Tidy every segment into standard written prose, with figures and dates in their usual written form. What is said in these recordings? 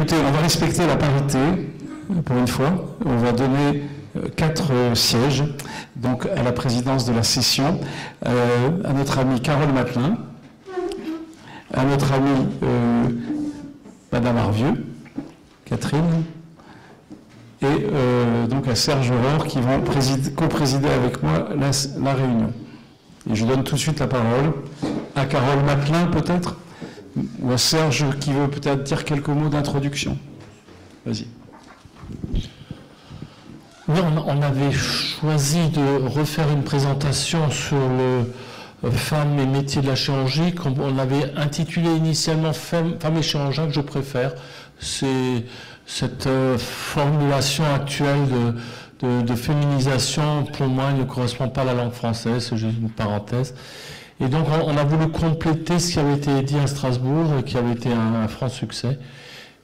écoutez, on va respecter la parité, pour une fois. On va donner 4 sièges donc, à la présidence de la session à notre amie Carole Matelin, à notre amie Madame Arvieux, Catherine, et donc à Serge Aurore qui vont co-présider avec moi la réunion. Et je donne tout de suite la parole à Carole Matelin peut-être, ou à Serge qui veut peut-être dire quelques mots d'introduction. Vas-y. Oui, on avait choisi de refaire une présentation sur le femmes et métiers de la chirurgie, qu'on avait intitulé initialement Femmes et chirurgiens, que je préfère. C'est cette formulation actuelle de féminisation, pour moi, ne correspond pas à la langue française, c'est juste une parenthèse. Et donc, on a voulu compléter ce qui avait été dit à Strasbourg et qui avait été un franc succès.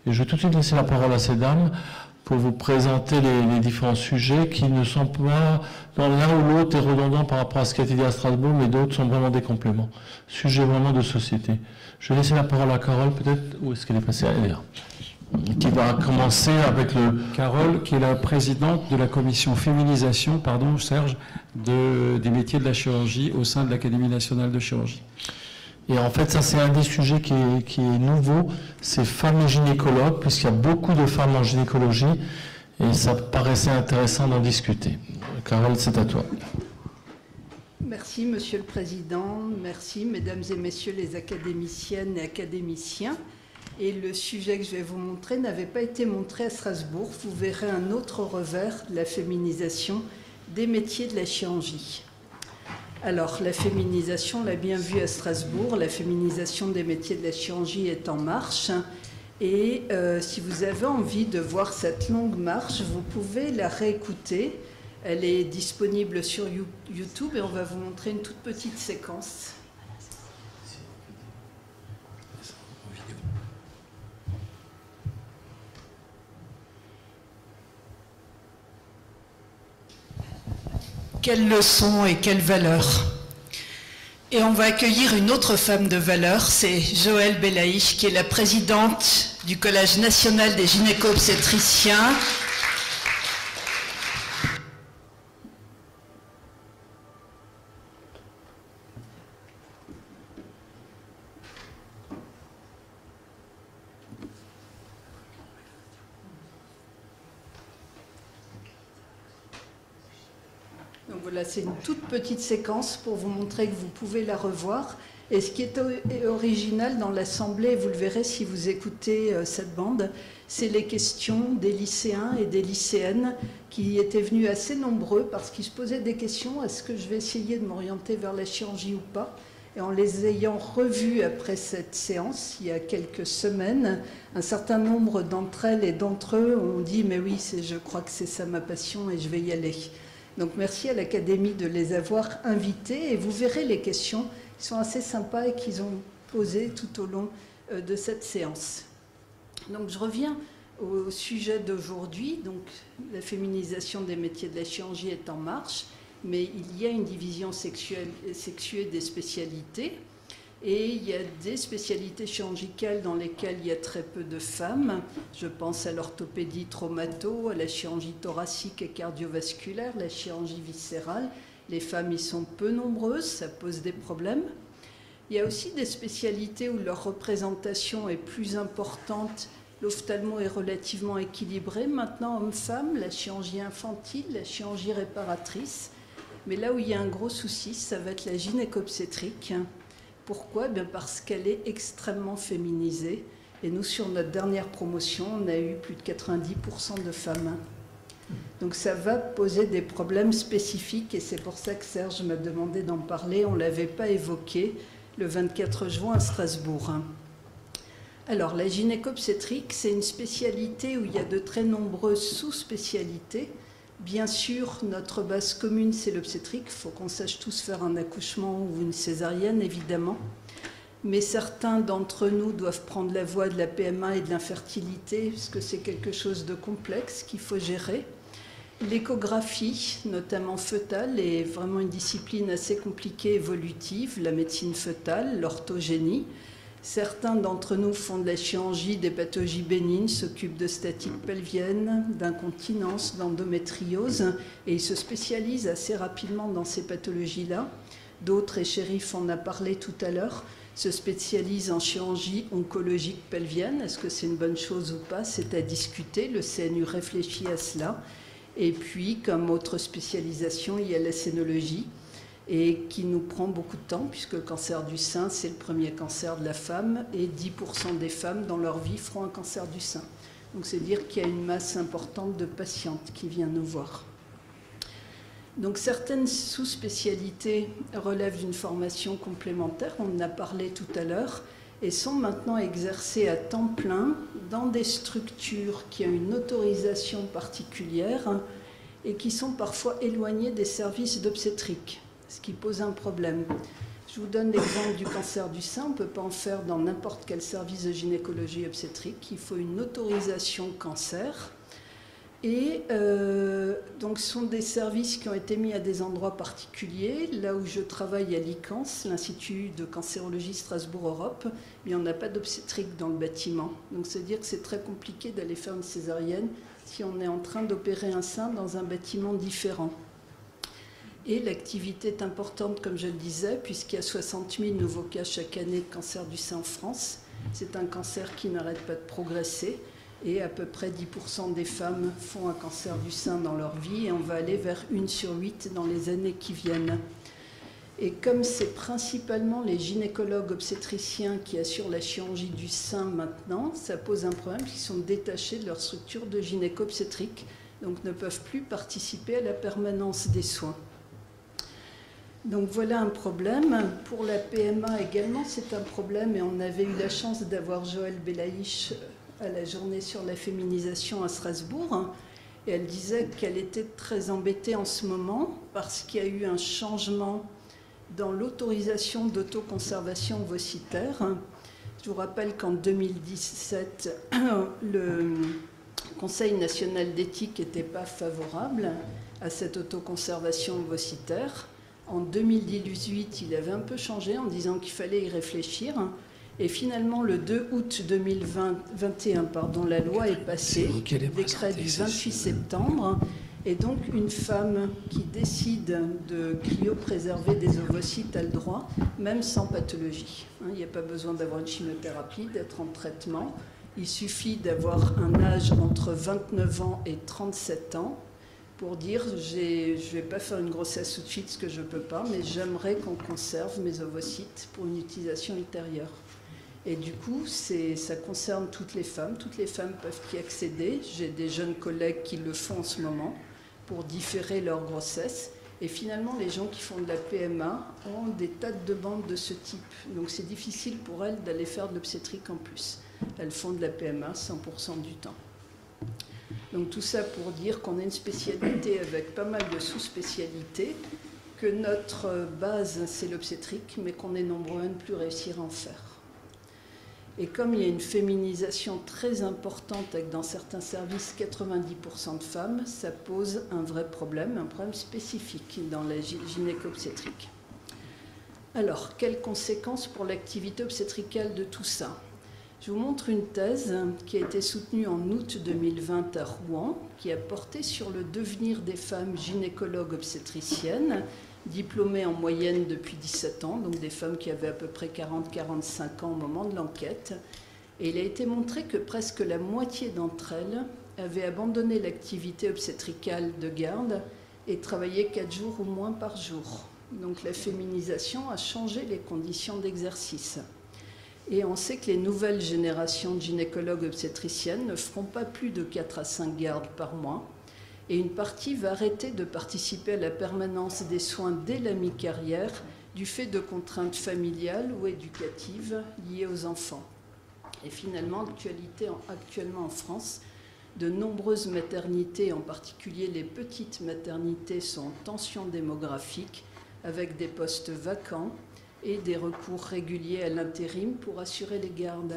Et je vais tout de suite laisser la parole à ces dames pour vous présenter les différents sujets qui ne sont pas, dans l'un ou l'autre, est redondant par rapport à ce qui a été dit à Strasbourg, mais d'autres sont vraiment des compléments. Sujet vraiment de société. Je vais laisser la parole à Carole, peut-être. Où est-ce qu'elle est passée? Elle est là. Qui va commencer avec le... Carole, qui est la présidente de la commission féminisation, pardon Serge, des métiers de la chirurgie au sein de l'Académie nationale de chirurgie. Et en fait, ça c'est un des sujets qui est nouveau, c'est femmes et gynécologues, puisqu'il y a beaucoup de femmes en gynécologie, et ça paraissait intéressant d'en discuter. Carole, c'est à toi. Merci Monsieur le Président, merci Mesdames et Messieurs les académiciennes et académiciens. Et le sujet que je vais vous montrer n'avait pas été montré à Strasbourg. Vous verrez un autre revers de la féminisation des métiers de la chirurgie. Alors, la féminisation, on l'a bien vu à Strasbourg, la féminisation des métiers de la chirurgie est en marche. Et si vous avez envie de voir cette longue marche, vous pouvez la réécouter. Elle est disponible sur YouTube et on va vous montrer une toute petite séquence. Quelles leçons et quelles valeurs. Et on va accueillir une autre femme de valeur, c'est Joëlle Belaïch, qui est la présidente du Collège national des gynéco-obstétriciens. Donc voilà, c'est une toute petite séquence pour vous montrer que vous pouvez la revoir. Et ce qui est original dans l'Assemblée, vous le verrez si vous écoutez cette bande, c'est les questions des lycéens et des lycéennes qui étaient venus assez nombreux parce qu'ils se posaient des questions. Est-ce que je vais essayer de m'orienter vers la chirurgie ou pas? Et en les ayant revus après cette séance, il y a quelques semaines, un certain nombre d'entre elles et d'entre eux ont dit « mais oui, je crois que c'est ça ma passion et je vais y aller ». Donc merci à l'Académie de les avoir invités et vous verrez les questions qui sont assez sympas et qu'ils ont posées tout au long de cette séance. Donc je reviens au sujet d'aujourd'hui. Donc la féminisation des métiers de la chirurgie est en marche, mais il y a une division sexuée des spécialités. Et il y a des spécialités chirurgicales dans lesquelles il y a très peu de femmes. Je pense à l'orthopédie traumato, à la chirurgie thoracique et cardiovasculaire, la chirurgie viscérale. Les femmes y sont peu nombreuses, ça pose des problèmes. Il y a aussi des spécialités où leur représentation est plus importante. L'ophtalmo est relativement équilibré. Maintenant, hommes-femmes, la chirurgie infantile, la chirurgie réparatrice. Mais là où il y a un gros souci, ça va être la gynéco-obstétrique. Pourquoi? Bien parce qu'elle est extrêmement féminisée. Et nous, sur notre dernière promotion, on a eu plus de 90% de femmes. Donc ça va poser des problèmes spécifiques et c'est pour ça que Serge m'a demandé d'en parler. On ne l'avait pas évoqué le 24 juin à Strasbourg. Alors la gynéco-obstétrique, c'est une spécialité où il y a de très nombreuses sous-spécialités. Bien sûr, notre base commune, c'est l'obstétrique. Il faut qu'on sache tous faire un accouchement ou une césarienne, évidemment. Mais certains d'entre nous doivent prendre la voie de la PMA et de l'infertilité, puisque c'est quelque chose de complexe qu'il faut gérer. L'échographie, notamment fœtale, est vraiment une discipline assez compliquée, évolutive. La médecine fœtale, l'orthogénie. Certains d'entre nous font de la chirurgie des pathologies bénignes, s'occupent de statique pelvienne, d'incontinence, d'endométriose, et ils se spécialisent assez rapidement dans ces pathologies-là. D'autres, et Chérif en a parlé tout à l'heure, se spécialisent en chirurgie oncologique pelvienne. Est-ce que c'est une bonne chose ou pas? C'est à discuter. Le CNU réfléchit à cela. Et puis, comme autre spécialisation, il y a la scénologie, et qui nous prend beaucoup de temps, puisque le cancer du sein, c'est le premier cancer de la femme, et 10% des femmes, dans leur vie, feront un cancer du sein. Donc, c'est dire qu'il y a une masse importante de patientes qui viennent nous voir. Donc, certaines sous-spécialités relèvent d'une formation complémentaire, on en a parlé tout à l'heure, et sont maintenant exercées à temps plein dans des structures qui ont une autorisation particulière et qui sont parfois éloignées des services d'obstétrique, ce qui pose un problème. Je vous donne l'exemple du cancer du sein. On ne peut pas en faire dans n'importe quel service de gynécologie obstétrique. Il faut une autorisation cancer. Et donc, ce sont des services qui ont été mis à des endroits particuliers. Là où je travaille à l'ICANS, l'Institut de cancérologie Strasbourg-Europe, mais on n'a pas d'obstétrique dans le bâtiment. Donc, c'est-à-dire que c'est très compliqué d'aller faire une césarienne si on est en train d'opérer un sein dans un bâtiment différent. Et l'activité est importante, comme je le disais, puisqu'il y a 60 000 nouveaux cas chaque année de cancer du sein en France. C'est un cancer qui n'arrête pas de progresser. Et à peu près 10% des femmes font un cancer du sein dans leur vie. Et on va aller vers 1 sur 8 dans les années qui viennent. Et comme c'est principalement les gynécologues obstétriciens qui assurent la chirurgie du sein maintenant, ça pose un problème, puisqu'ils sont détachés de leur structure de gynéco-obstétrique, donc ne peuvent plus participer à la permanence des soins. Donc voilà un problème. Pour la PMA également, c'est un problème, et on avait eu la chance d'avoir Joëlle Belaïch à la journée sur la féminisation à Strasbourg, et elle disait qu'elle était très embêtée en ce moment parce qu'il y a eu un changement dans l'autorisation d'autoconservation ovocitaire. Je vous rappelle qu'en 2017, le Conseil national d'éthique n'était pas favorable à cette autoconservation ovocitaire. En 2018, il avait un peu changé en disant qu'il fallait y réfléchir. Et finalement, le 2 août 2021, la loi est passée, décret du 28 septembre. Et donc, une femme qui décide de cryopréserver des ovocytes a le droit, même sans pathologie. Il n'y a pas besoin d'avoir une chimiothérapie, d'être en traitement. Il suffit d'avoir un âge entre 29 ans et 37 ans pour dire je ne vais pas faire une grossesse tout de suite, ce que je ne peux pas, mais j'aimerais qu'on conserve mes ovocytes pour une utilisation ultérieure. Et du coup, ça concerne toutes les femmes peuvent y accéder. J'ai des jeunes collègues qui le font en ce moment pour différer leur grossesse. Et finalement, les gens qui font de la PMA ont des tas de demandes de ce type. Donc c'est difficile pour elles d'aller faire de l'obstétrique en plus. Elles font de la PMA 100% du temps. Donc tout ça pour dire qu'on a une spécialité avec pas mal de sous-spécialités, que notre base c'est l'obstétrique, mais qu'on est nombreux à ne plus réussir à en faire. Et comme il y a une féminisation très importante avec dans certains services 90% de femmes, ça pose un vrai problème, un problème spécifique dans la gynéco-obstétrique. Alors, quelles conséquences pour l'activité obstétricale de tout ça? Je vous montre une thèse qui a été soutenue en août 2020 à Rouen, qui a porté sur le devenir des femmes gynécologues obstétriciennes, diplômées en moyenne depuis 17 ans, donc des femmes qui avaient à peu près 40-45 ans au moment de l'enquête. Et il a été montré que presque la moitié d'entre elles avaient abandonné l'activité obstétricale de garde et travaillaient 4 jours ou moins par jour. Donc la féminisation a changé les conditions d'exercice. Et on sait que les nouvelles générations de gynécologues obstétriciennes ne feront pas plus de 4 à 5 gardes par mois. Et une partie va arrêter de participer à la permanence des soins dès la mi-carrière du fait de contraintes familiales ou éducatives liées aux enfants. Et finalement, actuellement en France, de nombreuses maternités, en particulier les petites maternités, sont en tension démographique avec des postes vacants et des recours réguliers à l'intérim pour assurer les gardes.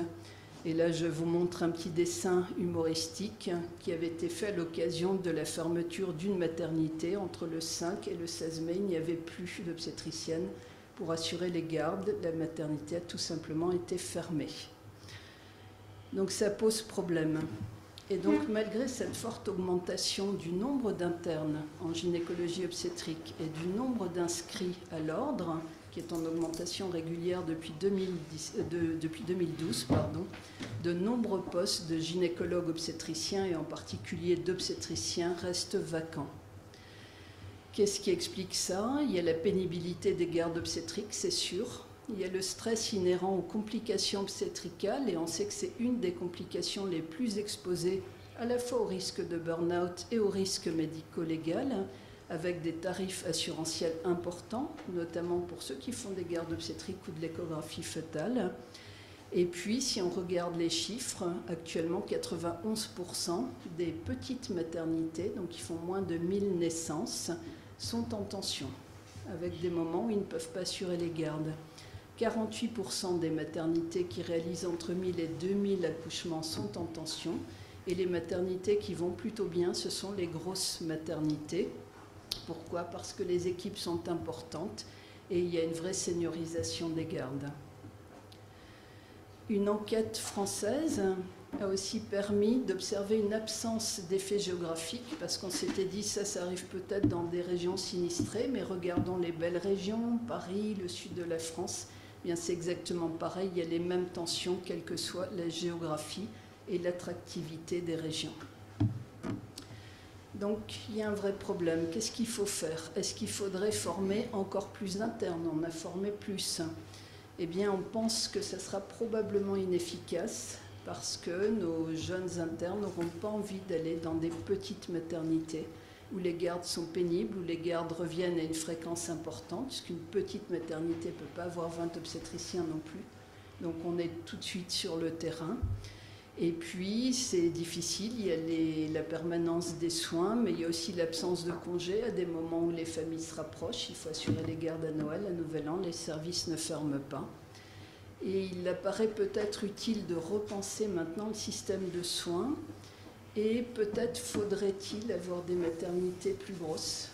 Et là, je vous montre un petit dessin humoristique qui avait été fait à l'occasion de la fermeture d'une maternité. Entre le 5 et le 16 mai, il n'y avait plus d'obstétricienne Pour assurer les gardes, la maternité a tout simplement été fermée. Donc ça pose problème. Et donc malgré cette forte augmentation du nombre d'internes en gynécologie obstétrique et du nombre d'inscrits à l'ordre, qui est en augmentation régulière depuis 2012, de nombreux postes de gynécologues obstétriciens et en particulier d'obstétriciens restent vacants. Qu'est-ce qui explique ça? Il y a la pénibilité des gardes obstétriques, c'est sûr. Il y a le stress inhérent aux complications obstétricales, et on sait que c'est une des complications les plus exposées à la fois au risque de burn-out et au risque médico-légal, avec des tarifs assurantiels importants, notamment pour ceux qui font des gardes obstétriques ou de l'échographie fœtale. Et puis, si on regarde les chiffres, actuellement, 91% des petites maternités, donc qui font moins de 1000 naissances, sont en tension, avec des moments où ils ne peuvent pas assurer les gardes. 48% des maternités qui réalisent entre 1000 et 2000 accouchements sont en tension, et les maternités qui vont plutôt bien, ce sont les grosses maternités. Pourquoi? Parce que les équipes sont importantes et il y a une vraie seniorisation des gardes. Une enquête française a aussi permis d'observer une absence d'effet géographique, parce qu'on s'était dit ça arrive peut-être dans des régions sinistrées, mais regardons les belles régions, Paris, le sud de la France, bien c'est exactement pareil, il y a les mêmes tensions, quelle que soit la géographie et l'attractivité des régions. Donc il y a un vrai problème. Qu'est-ce qu'il faut faire? Est-ce qu'il faudrait former encore plus d'internes? On a formé plus. Eh bien, on pense que ça sera probablement inefficace, parce que nos jeunes internes n'auront pas envie d'aller dans des petites maternités où les gardes sont pénibles, où les gardes reviennent à une fréquence importante, puisqu'une petite maternité ne peut pas avoir 20 obstétriciens non plus. Donc on est tout de suite sur le terrain. Et puis c'est difficile, il y a la permanence des soins, mais il y a aussi l'absence de congés à des moments où les familles se rapprochent. Il faut assurer les gardes à Noël, à Nouvel An, les services ne ferment pas. Et il apparaît peut-être utile de repenser maintenant le système de soins, et peut-être faudrait-il avoir des maternités plus grosses,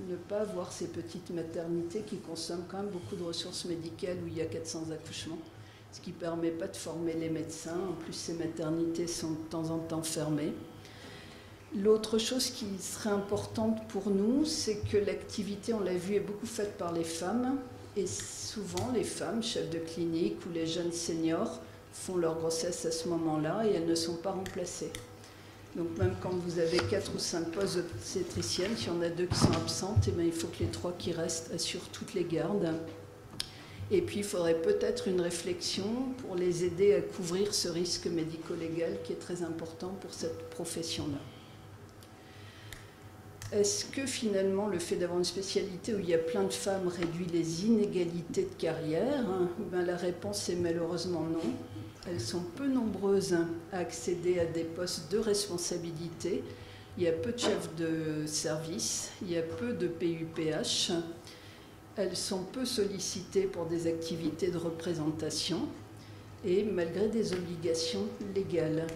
ne pas avoir ces petites maternités qui consomment quand même beaucoup de ressources médicales où il y a 400 accouchements, ce qui ne permet pas de former les médecins. En plus, ces maternités sont de temps en temps fermées. L'autre chose qui serait importante pour nous, c'est que l'activité, on l'a vu, est beaucoup faite par les femmes. Et souvent, les femmes, chefs de clinique ou les jeunes seniors, font leur grossesse à ce moment-là et elles ne sont pas remplacées. Donc même quand vous avez 4 ou 5 postes obstétriciennes, s'il y en a 2 qui sont absentes, eh bien, il faut que les 3 qui restent assurent toutes les gardes. Et puis il faudrait peut-être une réflexion pour les aider à couvrir ce risque médico-légal qui est très important pour cette profession-là. Est-ce que finalement le fait d'avoir une spécialité où il y a plein de femmes réduit les inégalités de carrière? Ben, la réponse est malheureusement non. Elles sont peu nombreuses à accéder à des postes de responsabilité. Il y a peu de chefs de service, il y a peu de PUPH. Elles sont peu sollicitées pour des activités de représentation et malgré des obligations légales.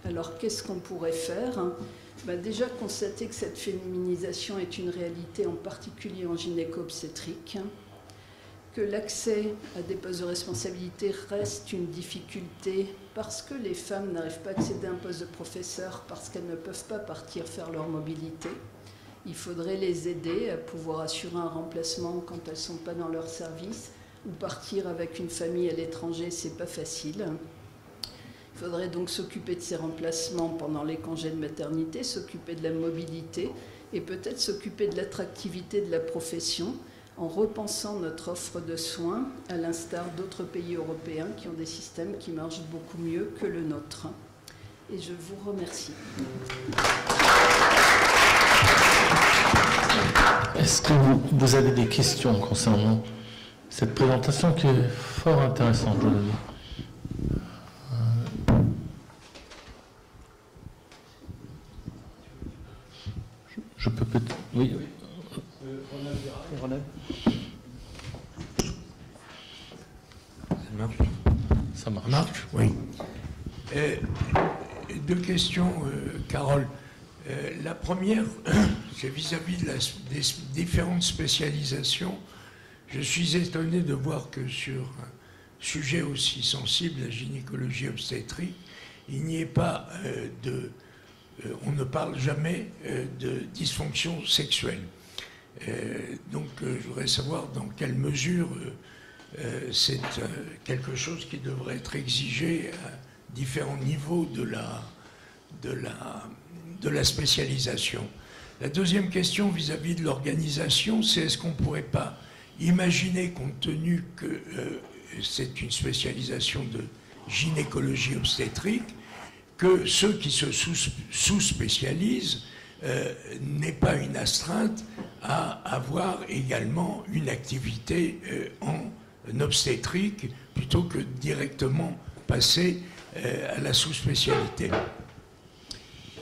Alors qu'est-ce qu'on pourrait faire? Ben déjà constater que cette féminisation est une réalité, en particulier en gynéco-obstétrique, que l'accès à des postes de responsabilité reste une difficulté parce que les femmes n'arrivent pas à accéder à un poste de professeur parce qu'elles ne peuvent pas partir faire leur mobilité. Il faudrait les aider à pouvoir assurer un remplacement quand elles ne sont pas dans leur service, ou partir avec une famille à l'étranger, c'est pas facile. Il faudrait donc s'occuper de ces remplacements pendant les congés de maternité, s'occuper de la mobilité et peut-être s'occuper de l'attractivité de la profession en repensant notre offre de soins à l'instar d'autres pays européens qui ont des systèmes qui marchent beaucoup mieux que le nôtre. Et je vous remercie. Est-ce que vous avez des questions concernant cette présentation qui est fort intéressante, je le dis? Je peux peut-être... Oui. Ronald. Ça marche? Ça marche. Marche, oui. Deux questions, Carole. La première, c'est vis-à-vis des différentes spécialisations. Je suis étonné de voir que sur un sujet aussi sensible, la gynécologie obstétrique, il n'y ait pas on ne parle jamais de dysfonction sexuelle. Donc je voudrais savoir dans quelle mesure c'est quelque chose qui devrait être exigé à différents niveaux de la spécialisation. La deuxième question vis-à-vis de l'organisation, c'est est-ce qu'on ne pourrait pas imaginer, compte tenu que c'est une spécialisation de gynécologie obstétrique, que ceux qui se sous-spécialisent n'aient pas une astreinte à avoir également une activité en obstétrique plutôt que directement passer à la sous-spécialité.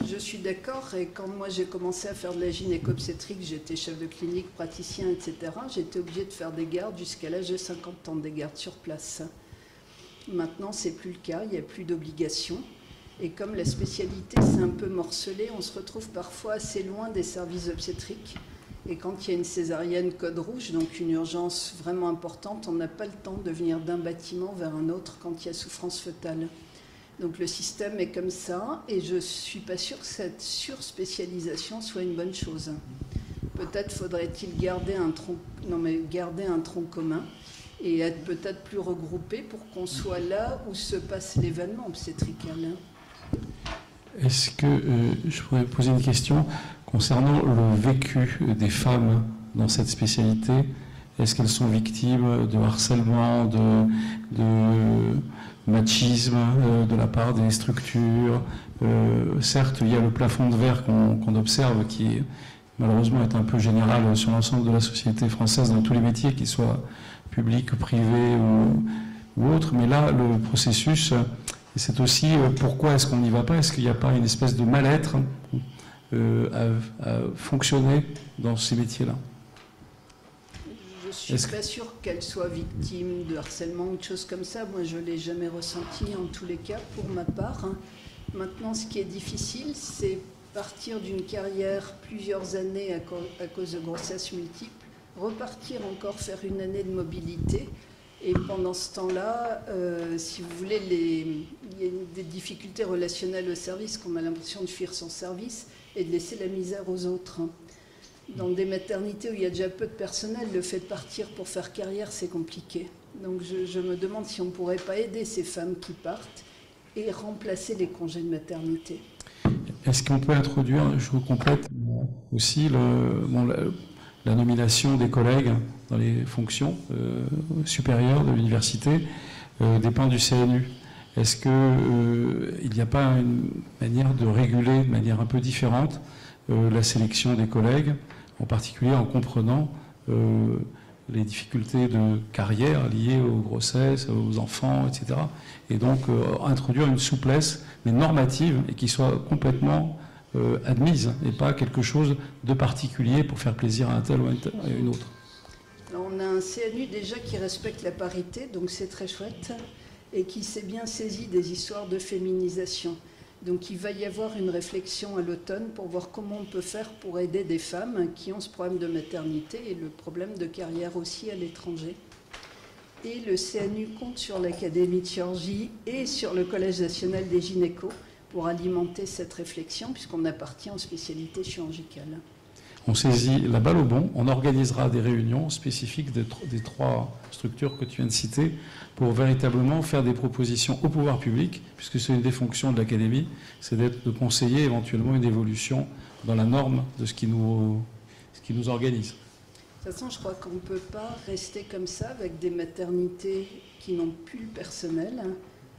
Je suis d'accord, et quand moi j'ai commencé à faire de la gynéco-obstétrique, j'étais chef de clinique, praticien, etc., j'étais obligée de faire des gardes jusqu'à l'âge de 50 ans, des gardes sur place. Maintenant, c'est plus le cas, il n'y a plus d'obligation. Et comme la spécialité s'est un peu morcelée, on se retrouve parfois assez loin des services obstétriques. Et quand il y a une césarienne code rouge, donc une urgence vraiment importante, on n'a pas le temps de venir d'un bâtiment vers un autre quand il y a souffrance fœtale. Donc le système est comme ça, et je ne suis pas sûre que cette surspécialisation soit une bonne chose. Peut-être faudrait-il garder un tronc commun et être peut-être plus regroupé pour qu'on soit là où se passe l'événement obstétrical. Est-ce que je pourrais poser une question concernant le vécu des femmes dans cette spécialité? Est-ce qu'elles sont victimes de harcèlement, de machisme de la part des structures? Certes, il y a le plafond de verre qu'on observe qui malheureusement est un peu général sur l'ensemble de la société française dans tous les métiers, qu'ils soient publics, privés ou autres. Mais là, le processus, et c'est aussi pourquoi est-ce qu'on n'y va pas? Est-ce qu'il n'y a pas une espèce de mal-être à fonctionner dans ces métiers-là? Je ne suis pas sûre qu'elle soit victime de harcèlement ou de choses comme ça. Moi, je ne l'ai jamais ressenti en tous les cas, pour ma part. Maintenant, ce qui est difficile, c'est partir d'une carrière plusieurs années à cause de grossesses multiples, repartir encore faire une année de mobilité. Et pendant ce temps-là, si vous voulez, il y a des difficultés relationnelles au service, qu'on a l'impression de fuir son service et de laisser la misère aux autres. Dans des maternités où il y a déjà peu de personnel, le fait de partir pour faire carrière, c'est compliqué. Donc je me demande si on ne pourrait pas aider ces femmes qui partent et remplacer les congés de maternité. Est-ce qu'on peut introduire, je vous complète, aussi la nomination des collègues dans les fonctions supérieures de l'université dépend du CNU. Est-ce qu'il n'y a pas une manière de réguler de manière un peu différente la sélection des collègues, en particulier en comprenant les difficultés de carrière liées aux grossesses, aux enfants, etc. Et donc introduire une souplesse, mais normative, et qui soit complètement admise, et pas quelque chose de particulier pour faire plaisir à un tel ou à une autre. Alors, on a un CNU déjà qui respecte la parité, donc c'est très chouette, et qui s'est bien saisi des histoires de féminisation. Donc il va y avoir une réflexion à l'automne pour voir comment on peut faire pour aider des femmes qui ont ce problème de maternité et le problème de carrière aussi à l'étranger. Et le CNU compte sur l'Académie de chirurgie et sur le Collège national des gynécos pour alimenter cette réflexion, puisqu'on appartient aux spécialités chirurgicales. On saisit la balle au bon, on organisera des réunions spécifiques des trois structures que tu viens de citer pour véritablement faire des propositions au pouvoir public, puisque c'est une des fonctions de l'Académie, c'est de conseiller éventuellement une évolution dans la norme de ce qui nous organise. De toute façon, je crois qu'on ne peut pas rester comme ça avec des maternités qui n'ont plus le personnel,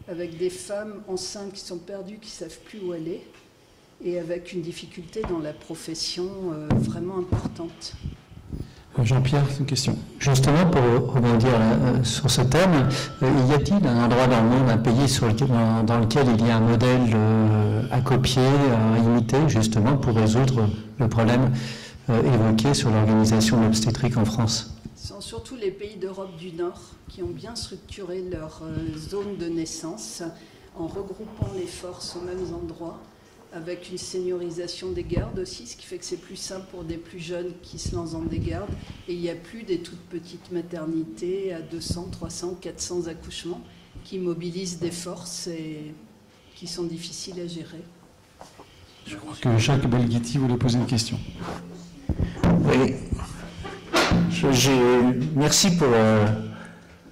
avec des femmes enceintes qui sont perdues, qui ne savent plus où aller, et avec une difficulté dans la profession vraiment importante. Jean-Pierre, une question. Justement, pour rebondir sur ce thème, y a-t-il un endroit dans le monde, un pays dans lequel il y a un modèle à copier, à imiter, justement, pour résoudre le problème évoqué sur l'organisation de l'obstétrique en France? Ce sont surtout les pays d'Europe du Nord qui ont bien structuré leur zone de naissance en regroupant les forces aux mêmes endroits, avec une seniorisation des gardes aussi, ce qui fait que c'est plus simple pour des plus jeunes qui se lancent dans des gardes. Et il n'y a plus des toutes petites maternités à 200, 300, 400 accouchements qui mobilisent des forces et qui sont difficiles à gérer. Je crois que Jacques Belghetti voulait poser une question. Oui. Merci pour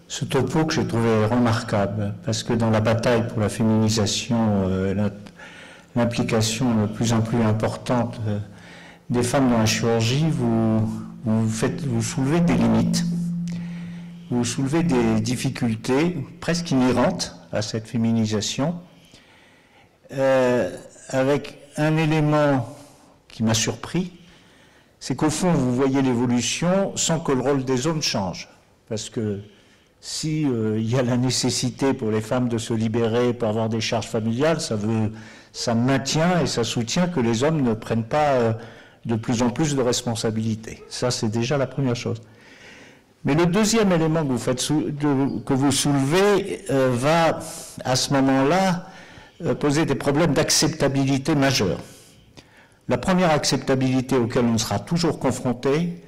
ce topo que j'ai trouvé remarquable, parce que dans la bataille pour la féminisation, l'implication de plus en plus importante des femmes dans la chirurgie, vous soulevez des limites, vous soulevez des difficultés presque inhérentes à cette féminisation, avec un élément qui m'a surpris, c'est qu'au fond, vous voyez l'évolution sans que le rôle des hommes change. Parce que si il y a la nécessité pour les femmes de se libérer, pour avoir des charges familiales, ça maintient et ça soutient que les hommes ne prennent pas de plus en plus de responsabilités. Ça, c'est déjà la première chose. Mais le deuxième élément que vous soulevez va, à ce moment-là, poser des problèmes d'acceptabilité majeurs. La première acceptabilité auquel on sera toujours confronté,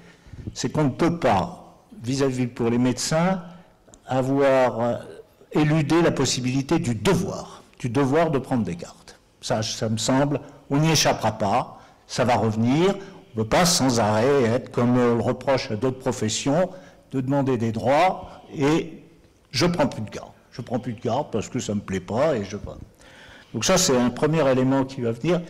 c'est qu'on ne peut pas, vis-à-vis pour les médecins, avoir éludé la possibilité du devoir de prendre des gardes. Ça me semble, on n'y échappera pas, ça va revenir, on ne peut pas sans arrêt être, comme on le reproche à d'autres professions, de demander des droits et je ne prends plus de garde. Je ne prends plus de garde parce que ça ne me plaît pas et je prends. Donc ça, c'est un premier élément qui va venir.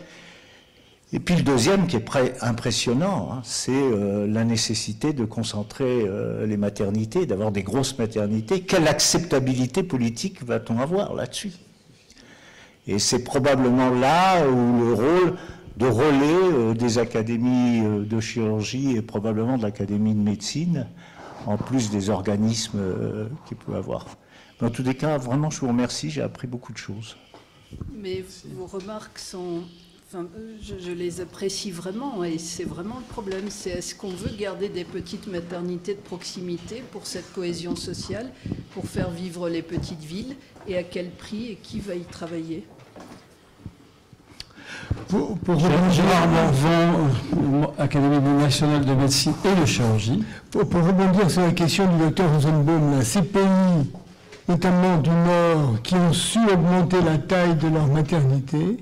Et puis le deuxième, qui est impressionnant, c'est la nécessité de concentrer les maternités, d'avoir des grosses maternités. Quelle acceptabilité politique va-t-on avoir là-dessus? Et c'est probablement là où le rôle de relais des académies de chirurgie et probablement de l'académie de médecine, en plus des organismes qu'il peut avoir. Mais en tous les cas, vraiment, je vous remercie, j'ai appris beaucoup de choses. Mais vos remarques sont... Enfin, je les apprécie vraiment et c'est vraiment le problème. C'est est-ce qu'on veut garder des petites maternités de proximité pour cette cohésion sociale, pour faire vivre les petites villes et à quel prix et qui va y travailler? Gérard Morvan, Académie nationale de médecine et de chirurgie. Pour rebondir sur la question du docteur Rosenbaum, ces pays, notamment du Nord, qui ont su augmenter la taille de leur maternité,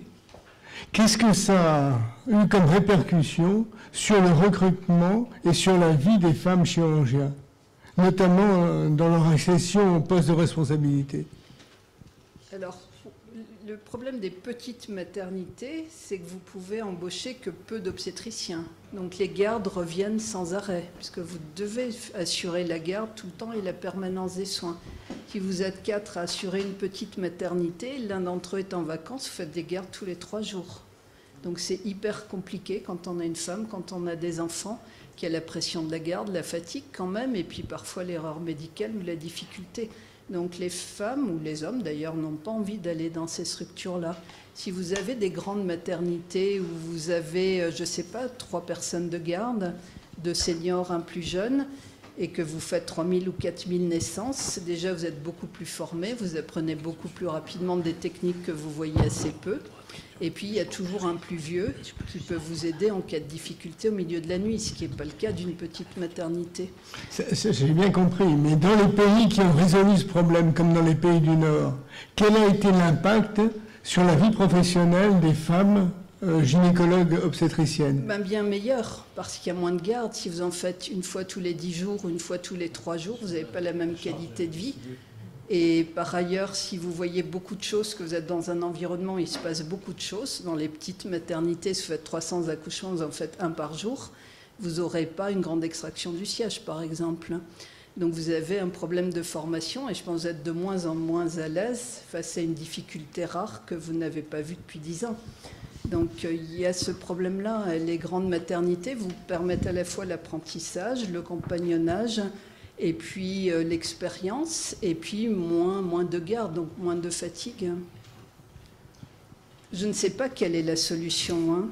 qu'est-ce que ça a eu comme répercussion sur le recrutement et sur la vie des femmes chirurgiens, notamment dans leur accession au poste de responsabilité? Alors, le problème des petites maternités, c'est que vous pouvez embaucher que peu d'obstétriciens. Donc les gardes reviennent sans arrêt, puisque vous devez assurer la garde tout le temps et la permanence des soins. Si vous êtes 4 à assurer une petite maternité, l'un d'entre eux est en vacances, vous faites des gardes tous les 3 jours. Donc c'est hyper compliqué quand on a une femme, quand on a des enfants, qui a la pression de la garde, la fatigue quand même, et puis parfois l'erreur médicale ou la difficulté. Donc les femmes, ou les hommes d'ailleurs, n'ont pas envie d'aller dans ces structures-là. Si vous avez des grandes maternités où vous avez, je ne sais pas, 3 personnes de garde, 2 seniors, un plus jeune, et que vous faites 3000 ou 4000 naissances, déjà vous êtes beaucoup plus formés, vous apprenez beaucoup plus rapidement des techniques que vous voyez assez peu. Et puis, il y a toujours un plus vieux qui peut vous aider en cas de difficulté au milieu de la nuit, ce qui n'est pas le cas d'une petite maternité. J'ai bien compris, mais dans les pays qui ont résolu ce problème, comme dans les pays du Nord, quel a été l'impact sur la vie professionnelle des femmes gynécologues obstétriciennes? Bien meilleur, parce qu'il y a moins de garde. Si vous en faites une fois tous les 10 jours ou une fois tous les 3 jours, vous n'avez pas la même qualité de vie. Et par ailleurs, si vous voyez beaucoup de choses, que vous êtes dans un environnement où il se passe beaucoup de choses, dans les petites maternités, si vous faites 300 accouchements, vous en faites 1 par jour, vous n'aurez pas une grande extraction du siège, par exemple. Donc vous avez un problème de formation et je pense que vous êtes de moins en moins à l'aise face à une difficulté rare que vous n'avez pas vue depuis 10 ans. Donc il y a ce problème-là. Les grandes maternités vous permettent à la fois l'apprentissage, le compagnonnage, et puis l'expérience, et puis moins de garde, donc moins de fatigue. Je ne sais pas quelle est la solution.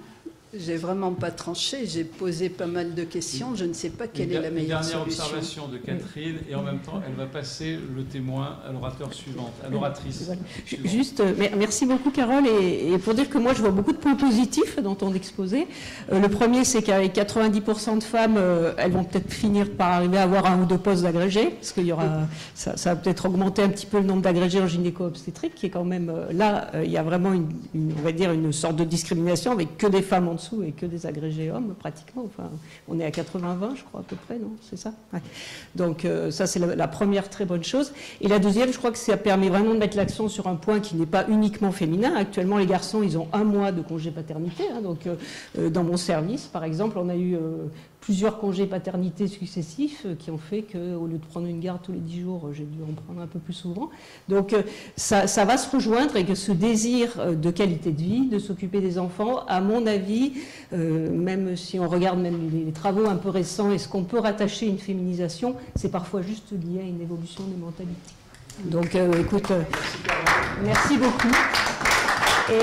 J'ai vraiment pas tranché, j'ai posé pas mal de questions, je ne sais pas quelle est la meilleure dernière solution. observation de Catherine, et en même temps, elle va passer le témoin à l'orateur suivant, à l'oratrice. Juste, merci beaucoup Carole, et pour dire que moi je vois beaucoup de points positifs dans ton exposé. Le premier, c'est qu'avec 90% de femmes, elles vont peut-être finir par arriver à avoir 1 ou 2 postes d'agrégés, parce qu'il y aura, ça va peut-être augmenter un petit peu le nombre d'agrégés en gynéco-obstétrique, qui est quand même, là, il y a vraiment on va dire une sorte de discrimination avec que des femmes en dessous et que des agrégés hommes, pratiquement. Enfin, on est à 80-20, je crois, à peu près, non? C'est ça? Ouais. Donc, ça, c'est la première très bonne chose. Et la deuxième, je crois que ça permet vraiment de mettre l'accent sur un point qui n'est pas uniquement féminin. Actuellement, les garçons, ils ont 1 mois de congé paternité. Hein, donc, dans mon service, par exemple, on a eu plusieurs congés paternité successifs qui ont fait qu'au lieu de prendre une garde tous les 10 jours, j'ai dû en prendre un peu plus souvent. Donc, ça va se rejoindre, et que ce désir de qualité de vie, de s'occuper des enfants, à mon avis, même si on regarde même les travaux un peu récents et ce qu'on peut rattacher à une féminisation, c'est parfois juste lié à une évolution des mentalités. Donc, écoute, merci beaucoup. Et